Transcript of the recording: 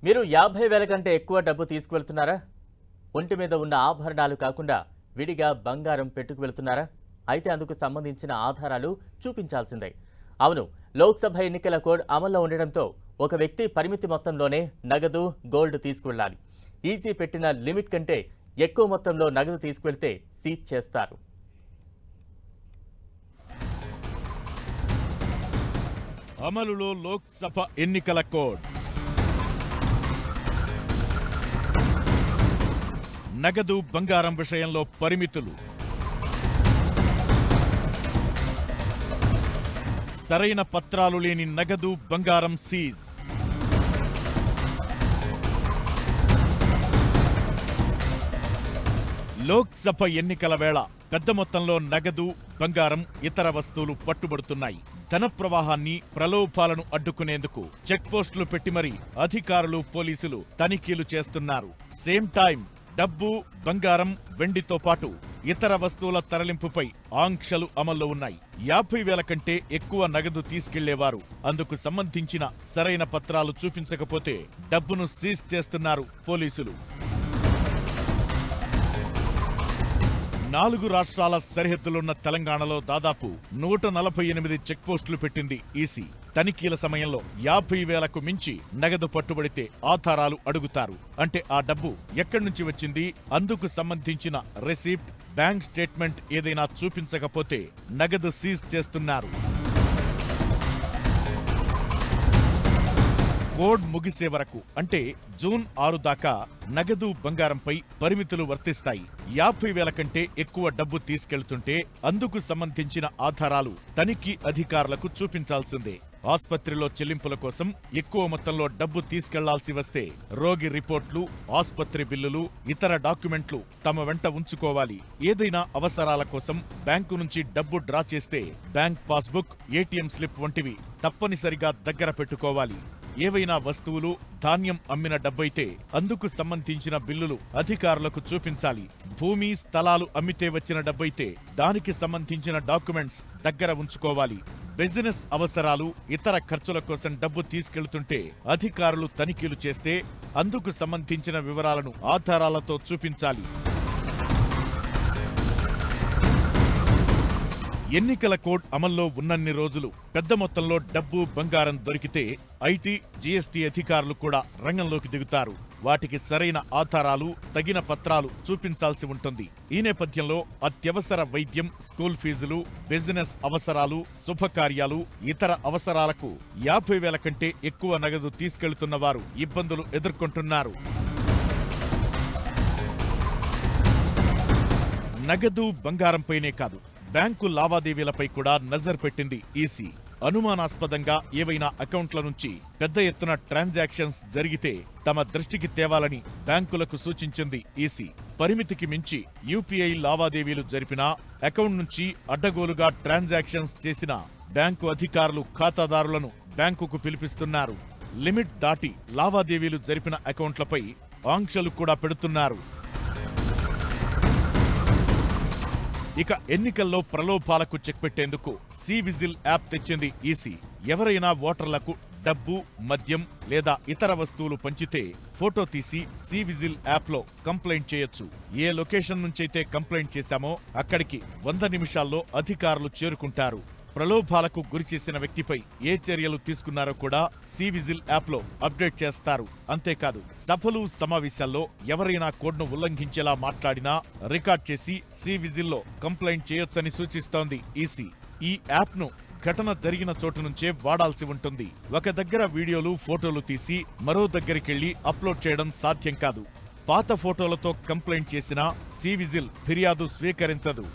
మీరు 50,000 కంటే ఎక్కువ డబ్బు తీసుకువెళ్తున్నారా? ఒంటి మీద ఉన్న ఆభరణాలు కాకుండా విడిగా బంగారం పెట్టుకు వెళ్తున్నారా? అయితే అందుకు సంబంధించిన ఆధారాలు చూపించాల్సిందే. అవును, లోక్సభ ఎన్నికల కోడ్ అమల్లో ఉండడంతో ఒక వ్యక్తి పరిమితి మొత్తంలోనే నగదు, గోల్డ్ తీసుకువెళ్ళాలి. ఈసీ పెట్టిన లిమిట్ కంటే ఎక్కువ మొత్తంలో నగదు తీసుకువెళ్తే సీజ్ చేస్తారు. అమలులో లోక్సభ ఎన్నికల కోడ్. నగదు, బంగారం విషయంలో పరిమితులు. సరైన పత్రాలు లేని నగదు, బంగారం సీజ్. లోక్సభ ఎన్నికల వేళ పెద్ద మొత్తంలో నగదు, బంగారం, ఇతర వస్తువులు పట్టుబడుతున్నాయి. ధన ప్రవాహాన్ని, ప్రలోభాలను అడ్డుకునేందుకు చెక్ పోస్టులు పెట్టి మరీ అధికారులు, పోలీసులు తనిఖీలు చేస్తున్నారు. సేమ్ టైం డబ్బు, బంగారం, వెండితో పాటు ఇతర వస్తువుల తరలింపుపై ఆంక్షలు అమల్లో ఉన్నాయి. 50,000 కంటే ఎక్కువ నగదు తీసుకెళ్లేవారు అందుకు సంబంధించిన సరైన పత్రాలు చూపించకపోతే డబ్బును సీజ్ చేస్తున్నారు పోలీసులు. 4 రాష్ట్రాల సరిహద్దులున్న తెలంగాణలో దాదాపు 148 చెక్ పోస్టులు పెట్టింది ఈసీ. తనిఖీల సమయంలో 50,000కు మించి నగదు పట్టుబడితే ఆధారాలు అడుగుతారు. అంటే ఆ డబ్బు ఎక్కడి నుంచి వచ్చింది, అందుకు సంబంధించిన రిసిప్ట్, బ్యాంక్ స్టేట్మెంట్ ఏదైనా చూపించకపోతే నగదు సీజ్ చేస్తున్నారు. కోడ్ ముగిసే వరకు అంటే జూన్ 6 దాకా నగదు, బంగారంపై పరిమితులు వర్తిస్తాయి. 50,000 కంటే ఎక్కువ డబ్బు తీసుకెళ్తుంటే అందుకు సంబంధించిన ఆధారాలు తనిఖీ అధికారులకు చూపించాల్సిందే. ఆస్పత్రిలో చెల్లింపుల కోసం ఎక్కువ మొత్తంలో డబ్బు తీసుకెళ్లాల్సి వస్తే రోగి రిపోర్ట్లు, ఆస్పత్రి బిల్లులు, ఇతర డాక్యుమెంట్లు తమ వెంట ఉంచుకోవాలి. ఏదైనా అవసరాల కోసం బ్యాంకు నుంచి డబ్బు డ్రా చేస్తే బ్యాంక్ పాస్బుక్, ఏటీఎం స్లిప్ వంటివి తప్పనిసరిగా దగ్గర పెట్టుకోవాలి. ఏవైనా వస్తువులు, ధాన్యం అమ్మిన డబ్బైతే అందుకు సంబంధించిన బిల్లులు అధికారులకు చూపించాలి. భూమి, స్థలాలు అమ్మితే వచ్చిన డబ్బైతే దానికి సంబంధించిన డాక్యుమెంట్స్ దగ్గర ఉంచుకోవాలి. బిజినెస్ అవసరాలు, ఇతర ఖర్చుల కోసం డబ్బు తీసుకెళ్తుంటే అధికారులు తనిఖీలు చేస్తే అందుకు సంబంధించిన వివరాలను ఆధారాలతో చూపించాలి. ఎన్నికల కోడ్ అమల్లో ఉన్నన్ని రోజులు పెద్ద మొత్తంలో డబ్బు, బంగారం దొరికితే ఐటీ, జీఎస్టీ అధికారులు కూడా రంగంలోకి దిగుతారు. వాటికి సరైన ఆధారాలు, తగిన పత్రాలు చూపించాల్సి ఉంటుంది. ఈ నేపథ్యంలో అత్యవసర వైద్యం, స్కూల్ ఫీజులు, బిజినెస్ అవసరాలు, శుభకార్యాలు, ఇతర అవసరాలకు 50,000 కంటే ఎక్కువ నగదు తీసుకెళ్తున్న వారు ఇబ్బందులు ఎదుర్కొంటున్నారు. నగదు, బంగారంపైనే కాదు, బ్యాంకు లావాదేవీలపై కూడా నజర్ పెట్టింది ఈసీ. అనుమానాస్పదంగా ఏవైనా అకౌంట్ల నుంచి పెద్ద ఎత్తున ట్రాన్సాక్షన్స్ జరిగితే తమ దృష్టికి తేవాలని బ్యాంకులకు సూచించింది ఈసీ. పరిమితికి మించి యూపీఐ లావాదేవీలు జరిపినా, అకౌంట్ నుంచి అడ్డగోలుగా ట్రాన్సాక్షన్స్ చేసినా బ్యాంకు అధికారులు ఖాతాదారులను బ్యాంకుకు పిలిపిస్తున్నారు. లిమిట్ దాటి లావాదేవీలు జరిపిన అకౌంట్లపై ఆంక్షలు కూడా పెడుతున్నారు. ఇక ఎన్నికల్లో ప్రలోభాలకు చెక్ పెట్టేందుకు సివిజిల్ యాప్ తెచ్చింది ఈసీ. ఎవరైనా ఓటర్లకు డబ్బు, మద్యం లేదా ఇతర వస్తువులు పంచితే ఫోటో తీసి సివిజిల్ యాప్లో కంప్లైంట్ చేయొచ్చు. ఏ లొకేషన్ నుంచైతే కంప్లైంట్ చేశామో అక్కడికి 100 నిమిషాల్లో అధికారులు చేరుకుంటారు. ప్రలోభాలకు గురిచేసిన వ్యక్తిపై ఏ చర్యలు తీసుకున్నారో కూడా సివిజిల్ యాప్లో అప్డేట్ చేస్తారు. అంతేకాదు, సభలు, సమావేశాల్లో ఎవరైనా కోడ్ను ఉల్లంఘించేలా మాట్లాడినా రికార్డ్ చేసి సివిజిల్లో కంప్లైంట్ చేయొచ్చని సూచిస్తోంది ఈసీ. ఈ యాప్ను ఘటన జరిగిన చోటు నుంచే వాడాల్సి ఉంటుంది. ఒక దగ్గర వీడియోలు, ఫోటోలు తీసి మరో దగ్గరికెళ్లి అప్లోడ్ చేయడం సాధ్యం కాదు. పాత ఫోటోలతో కంప్లైంట్ చేసినా సివిజిల్ ఫిర్యాదు స్వీకరించదు.